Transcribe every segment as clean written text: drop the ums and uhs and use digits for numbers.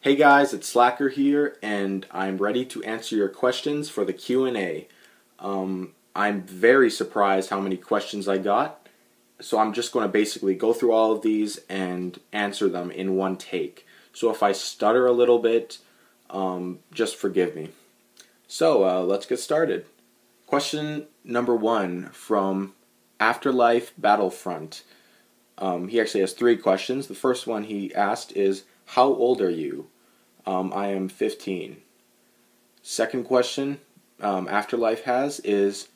Hey guys, it's Slacker here, and I'm ready to answer your questions for the Q&A. I'm very surprised how many questions I got, so I'm just going to basically go through all of these and answer them in one take. So if I stutter a little bit, just forgive me. So let's get started. Question number 1 from Afterlife Battlefront. He actually has 3 questions. The first one he asked is, how old are you? I am 15. Second question Afterlife has is,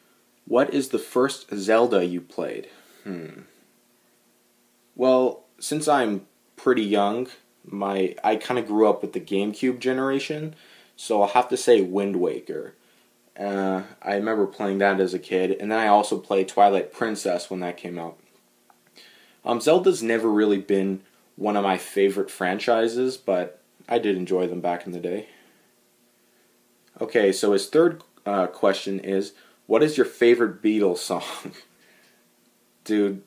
what is the first Zelda you played? Well, since I'm pretty young, I kind of grew up with the GameCube generation, so I'll have to say Wind Waker. I remember playing that as a kid, and then I also played Twilight Princess when that came out. Zelda's never really been one of my favorite franchises, but I did enjoy them back in the day. Okay, so his third question is, what is your favorite Beatles song? Dude,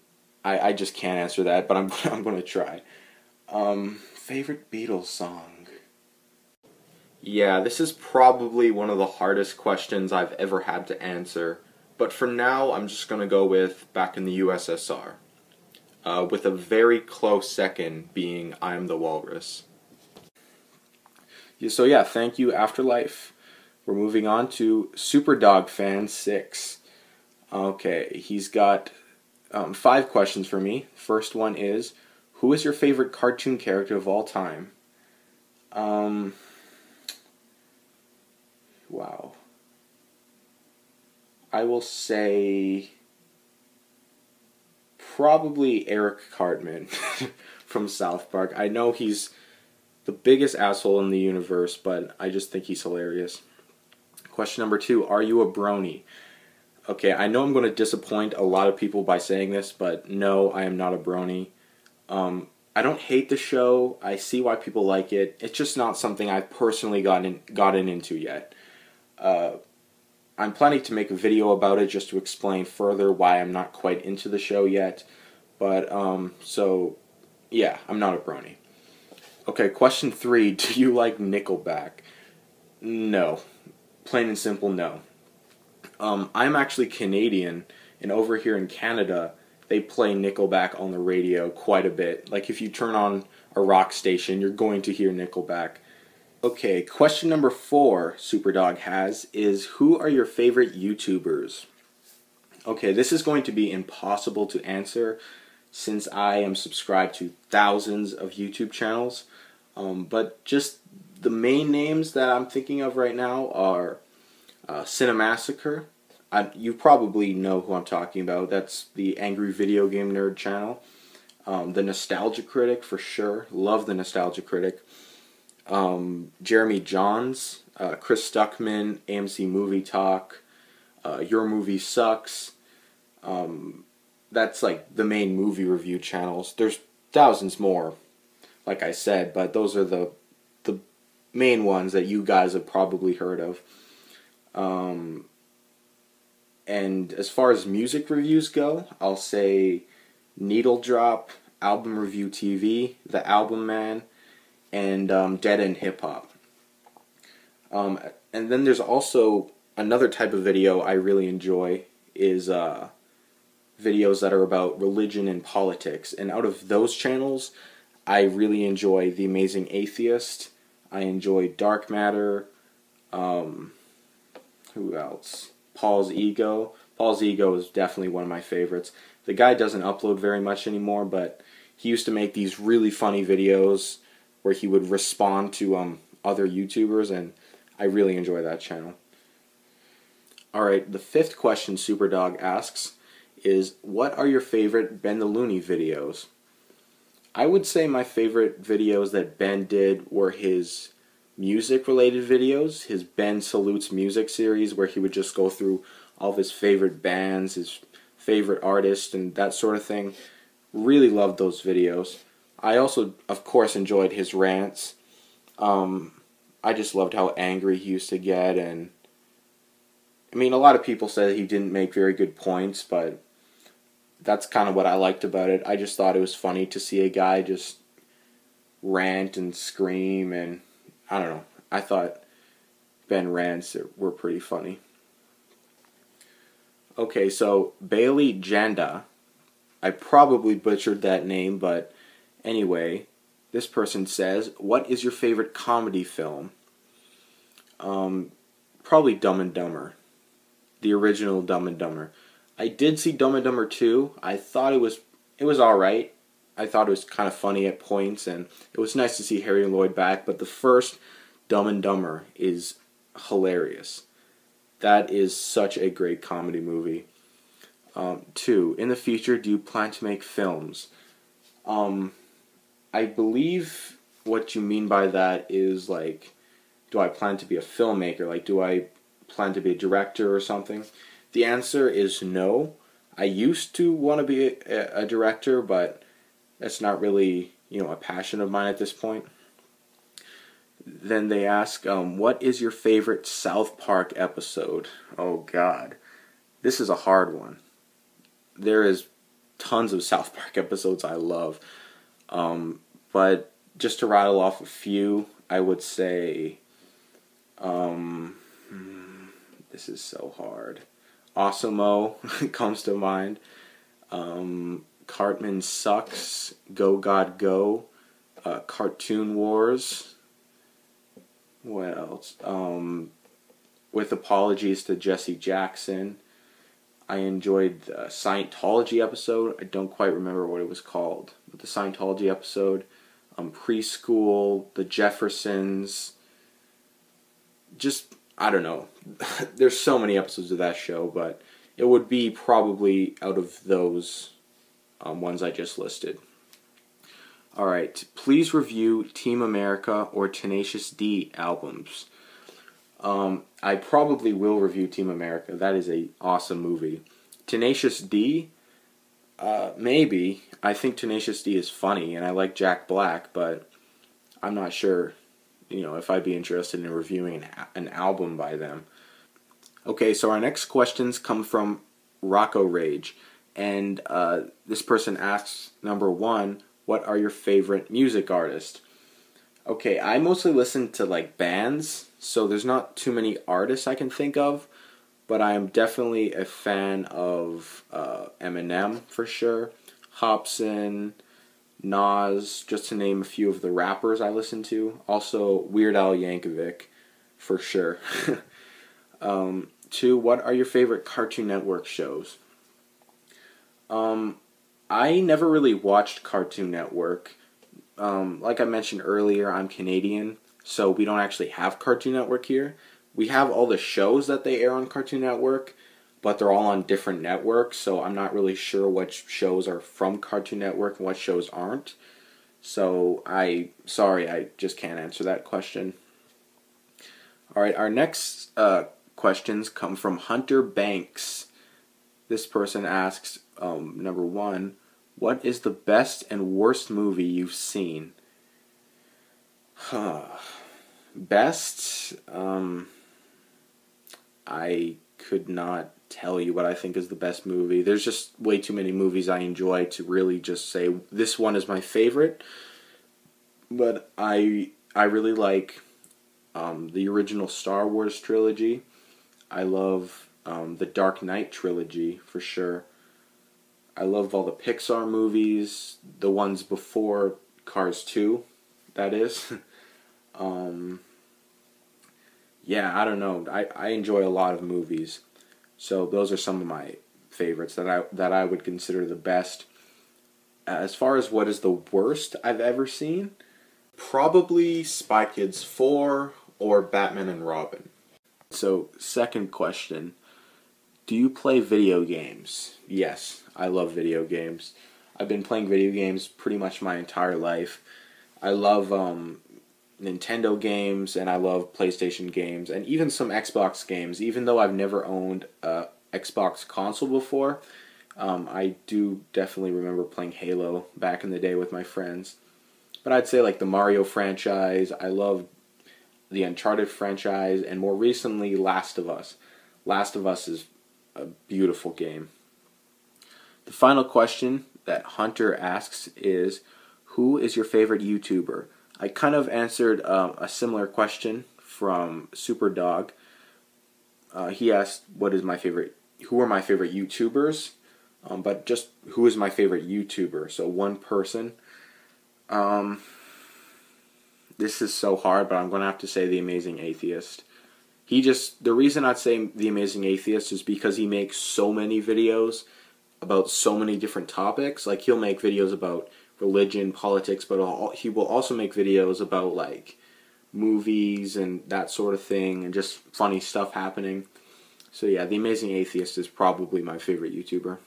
I just can't answer that, but I'm going to try. Favorite Beatles song? Yeah, this is probably one of the hardest questions I've ever had to answer, but for now I'm just going to go with Back in the USSR, with a very close second being I'm the Walrus. So yeah, thank you, Afterlife. We're moving on to Superdog Fan 6. Okay, he's got 5 questions for me. First one is, who is your favorite cartoon character of all time? Wow. I will say probably Eric Cartman from South Park. I know he's the biggest asshole in the universe, but I just think he's hilarious. Question number 2, are you a brony? Okay, I know I'm going to disappoint a lot of people by saying this, but no, I am not a brony. I don't hate the show. I see why people like it. It's just not something I've personally gotten into yet. I'm planning to make a video about it just to explain further why I'm not quite into the show yet. But, so, yeah, I'm not a brony. Okay, question 3, do you like Nickelback? No. Plain and simple, no. I'm actually Canadian, and over here in Canada, they play Nickelback on the radio quite a bit. Like, if you turn on a rock station, you're going to hear Nickelback. Okay, question number 4 Superdog has is, who are your favorite YouTubers? Okay, this is going to be impossible to answer since I am subscribed to thousands of YouTube channels. But just the main names that I'm thinking of right now are Cinemassacre. You probably know who I'm talking about. That's the Angry Video Game Nerd channel. The Nostalgia Critic, for sure. Love the Nostalgia Critic. Jeremy Johns, Chris Stuckman, AMC Movie Talk, Your Movie Sucks. That's like the main movie review channels. There's thousands more, like I said, but those are the main ones that you guys have probably heard of. And as far as music reviews go, I'll say Needle Drop, Album Review TV, The Album Man, and Dead End Hip Hop. And then there's also another type of video I really enjoy is videos that are about religion and politics. And out of those channels, I really enjoy The Amazing Atheist. I enjoy Dark Matter. Who else? Paul's Ego. Paul's Ego is definitely one of my favorites. The guy doesn't upload very much anymore, but he used to make these really funny videos where he would respond to other YouTubers, and I really enjoy that channel. Alright, the 5th question Superdog asks is, what are your favorite Ben the Looney videos? I would say my favorite videos that Ben did were his music-related videos, his Ben Salutes Music series, where he would just go through all of his favorite bands, his favorite artists, and that sort of thing. Really loved those videos. I also, of course, enjoyed his rants. I just loved how angry he used to get, and I mean, a lot of people said he didn't make very good points, but that's kind of what I liked about it. I just thought it was funny to see a guy just rant and scream, and I don't know. I thought Ben rants were pretty funny. Okay, so Bailey Janda. I probably butchered that name, but anyway, this person says, "What is your favorite comedy film?" Probably Dumb and Dumber, the original Dumb and Dumber. I did see Dumb and Dumber 2. I thought it was all right. I thought it was kind of funny at points, and it was nice to see Harry and Lloyd back. But the first Dumb and Dumber is hilarious. That is such a great comedy movie. 2. In the future, do you plan to make films? I believe what you mean by that is like, do I plan to be a filmmaker? Like, do I plan to be a director or something? The answer is no. I used to want to be a director, but that's not really, a passion of mine at this point. Then they ask, what is your favorite South Park episode? Oh, God. This is a hard one. There is tons of South Park episodes I love. But just to rattle off a few, I would say, this is so hard. Awesome-O comes to mind. Cartman Sucks, Go God Go, Cartoon Wars. What else? With apologies to Jesse Jackson. I enjoyed the Scientology episode. I don't quite remember what it was called, but the Scientology episode. Preschool, The Jeffersons. Just, I don't know. There's so many episodes of that show, but it would be probably out of those ones I just listed. Alright, please review Team America or Tenacious D albums. I probably will review Team America. That is an awesome movie. Tenacious D, maybe. I think Tenacious D is funny, and I like Jack Black, but I'm not sure, if I'd be interested in reviewing an album by them. Okay, so our next questions come from Rocco Rage, and this person asks, number 1, what are your favorite music artists? Okay, I mostly listen to bands, so there's not too many artists I can think of, but I am definitely a fan of Eminem for sure, Hobson, Nas, just to name a few of the rappers I listen to. Also Weird Al Yankovic for sure. 2, what are your favorite Cartoon Network shows? I never really watched Cartoon Network. Like I mentioned earlier, I'm Canadian, so we don't actually have Cartoon Network here. We have all the shows that they air on Cartoon Network, but they're all on different networks, so I'm not really sure what shows are from Cartoon Network and what shows aren't. So I just can't answer that question. Alright, our next questions come from Hunter Banks. This person asks, number 1, what is the best and worst movie you've seen? Best? I could not tell you what I think is the best movie. There's just way too many movies I enjoy to really just say this one is my favorite. But I really like the original Star Wars trilogy. I love the Dark Knight trilogy for sure. I love all the Pixar movies, the ones before Cars 2, that is. Yeah, I don't know. I enjoy a lot of movies. So those are some of my favorites that I would consider the best. As far as what is the worst I've ever seen, probably Spy Kids 4 or Batman and Robin. So, second question. Do you play video games? Yes, I love video games. I've been playing video games pretty much my entire life. I love Nintendo games, and I love PlayStation games, and even some Xbox games. Even though I've never owned a Xbox console before, I do definitely remember playing Halo back in the day with my friends. But I'd say the Mario franchise, I love the Uncharted franchise, and more recently, Last of Us. Last of Us is a beautiful game. The final question that Hunter asks is, who is your favorite YouTuber? I kind of answered a similar question from Superdog. He asked, who are my favorite YouTubers? But just who is my favorite YouTuber? So one person. This is so hard, but I'm going to have to say The Amazing Atheist. The reason I'd say The Amazing Atheist is because he makes so many videos about so many different topics. Like, he'll make videos about religion, politics, but he will also make videos about, like, movies and that sort of thing, and just funny stuff happening. So yeah, The Amazing Atheist is probably my favorite YouTuber.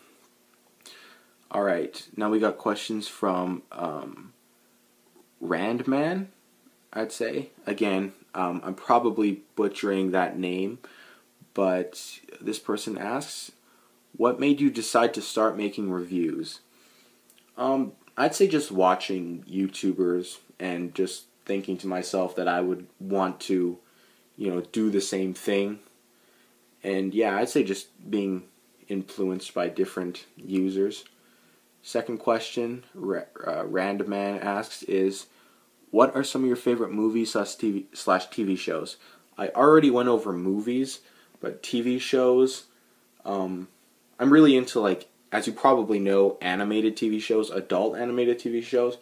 Alright, now we got questions from Randman, I'd say. Again, I'm probably butchering that name, but this person asks, what made you decide to start making reviews? I'd say just watching YouTubers and just thinking to myself that I would want to, do the same thing. And yeah, I'd say just being influenced by different users. Second question, Randman asks, is what are some of your favorite movies slash TV shows? I already went over movies, but TV shows, I'm really into, like, as you probably know, animated TV shows, adult animated TV shows.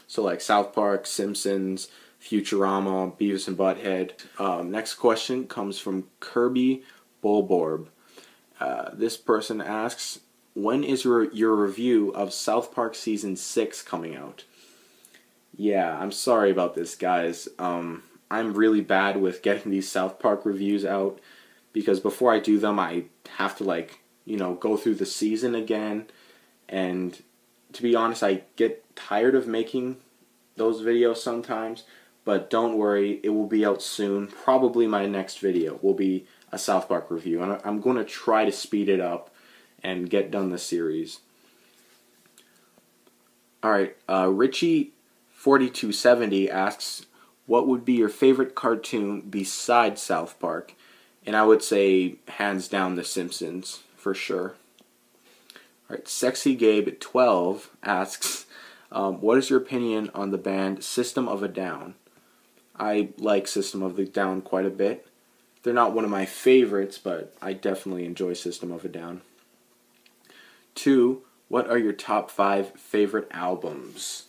So like South Park, Simpsons, Futurama, Beavis and Butthead. Next question comes from Kirby Bulborb. This person asks, when is your review of South Park Season 6 coming out? Yeah, I'm sorry about this, guys. I'm really bad with getting these South Park reviews out, because before I do them, I have to, go through the season again, and to be honest, I get tired of making those videos sometimes, but don't worry, it will be out soon. Probably my next video will be a South Park review, and I'm going to try to speed it up and get done the series. Alright, Richie4270 asks, what would be your favorite cartoon besides South Park? And I would say, hands down, The Simpsons, for sure. Alright, SexyGabe12 asks, what is your opinion on the band System of a Down? I like System of a Down quite a bit. They're not one of my favorites, but I definitely enjoy System of a Down. 2, what are your top 5 favorite albums?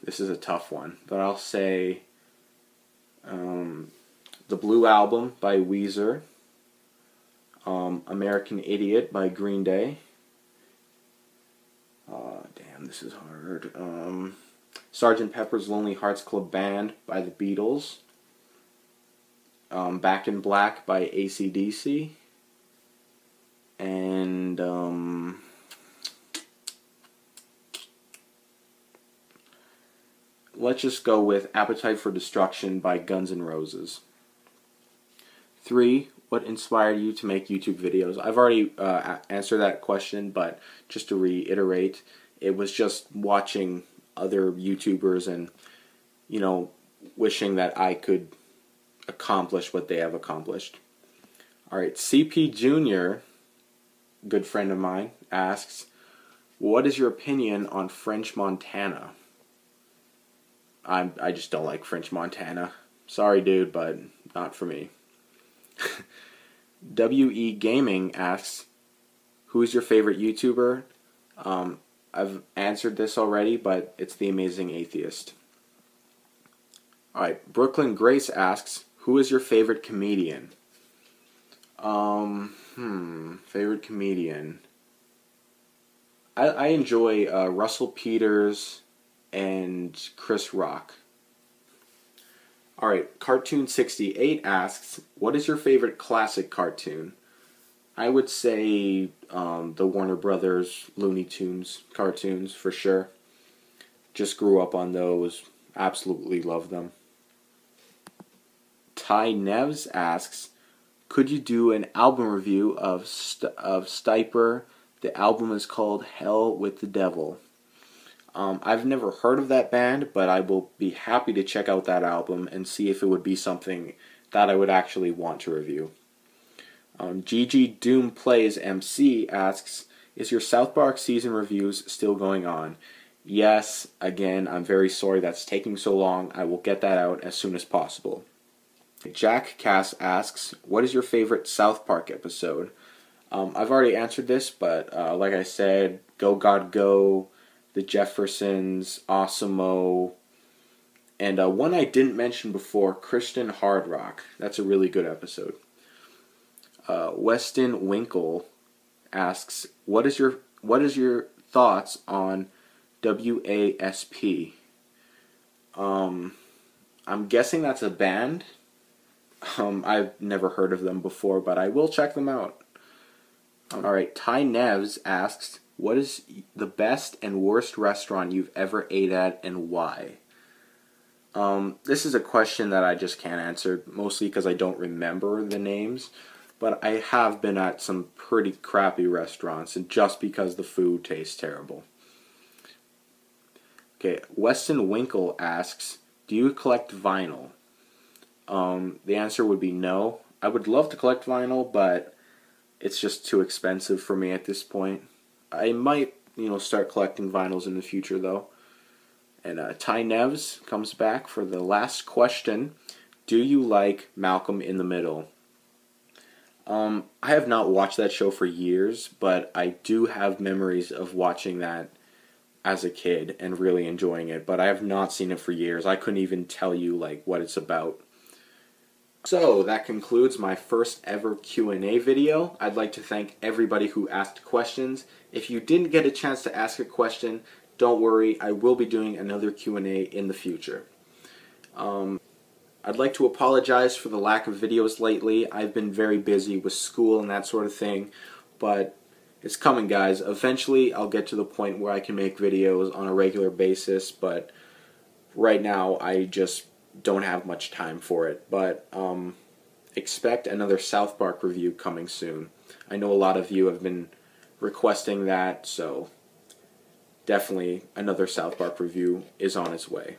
This is a tough one, but I'll say The Blue Album by Weezer, American Idiot by Green Day. Damn, this is hard. Sgt. Pepper's Lonely Hearts Club Band by the Beatles. Back in Black by AC/DC. And let's just go with Appetite for Destruction by Guns N' Roses. 3, what inspired you to make YouTube videos? I've already answered that question, but just to reiterate, it was just watching other YouTubers and, wishing that I could accomplish what they have accomplished. Alright, CP Jr., good friend of mine, asks, what is your opinion on French Montana? I just don't like French Montana. Sorry, dude, but not for me. WE Gaming asks, who is your favorite YouTuber? I've answered this already, but it's The Amazing Atheist. Alright, Brooklyn Grace asks, who is your favorite comedian? Favorite comedian. I enjoy Russell Peters and Chris Rock. Alright, Cartoon68 asks, what is your favorite classic cartoon? I would say the Warner Brothers Looney Tunes cartoons, for sure. Just grew up on those. Absolutely love them. Ty Neves asks, could you do an album review of Stiper? The album is called Hell with the Devil. I've never heard of that band, but I will be happy to check out that album and see if it would be something that I would actually want to review. GG Doom Plays MC asks, is your South Park season reviews still going on? Yes, again, I'm very sorry that's taking so long. I will get that out as soon as possible. Jack Cass asks, what is your favorite South Park episode? I've already answered this, but like I said, Go God Go, The Jeffersons, Osimo, and one I didn't mention before, Christian Hard Rock. That's a really good episode. Weston Winkle asks, what is your thoughts on WASP? I'm guessing that's a band. I've never heard of them before, but I will check them out. Alright, Ty Neves asks, what is the best and worst restaurant you've ever ate at and why? This is a question that I just can't answer, mostly because I don't remember the names, but I have been at some pretty crappy restaurants, and just because the food tastes terrible. Okay, Weston Winkle asks, do you collect vinyl? The answer would be no. I would love to collect vinyl, but it's just too expensive for me at this point. I might, start collecting vinyls in the future, though. And Ty Neves comes back for the last question. Do you like Malcolm in the Middle? I have not watched that show for years, but I do have memories of watching that as a kid and really enjoying it, but I have not seen it for years. I couldn't even tell you what it's about. So that concludes my first ever Q&A video. I'd like to thank everybody who asked questions. If you didn't get a chance to ask a question, don't worry, I will be doing another Q&A in the future. I'd like to apologize for the lack of videos lately. I've been very busy with school and that sort of thing, but it's coming, guys. Eventually, I'll get to the point where I can make videos on a regular basis, but right now, I just don't have much time for it. But expect another South Park review coming soon. I know a lot of you have been requesting that, so definitely another South Park review is on its way.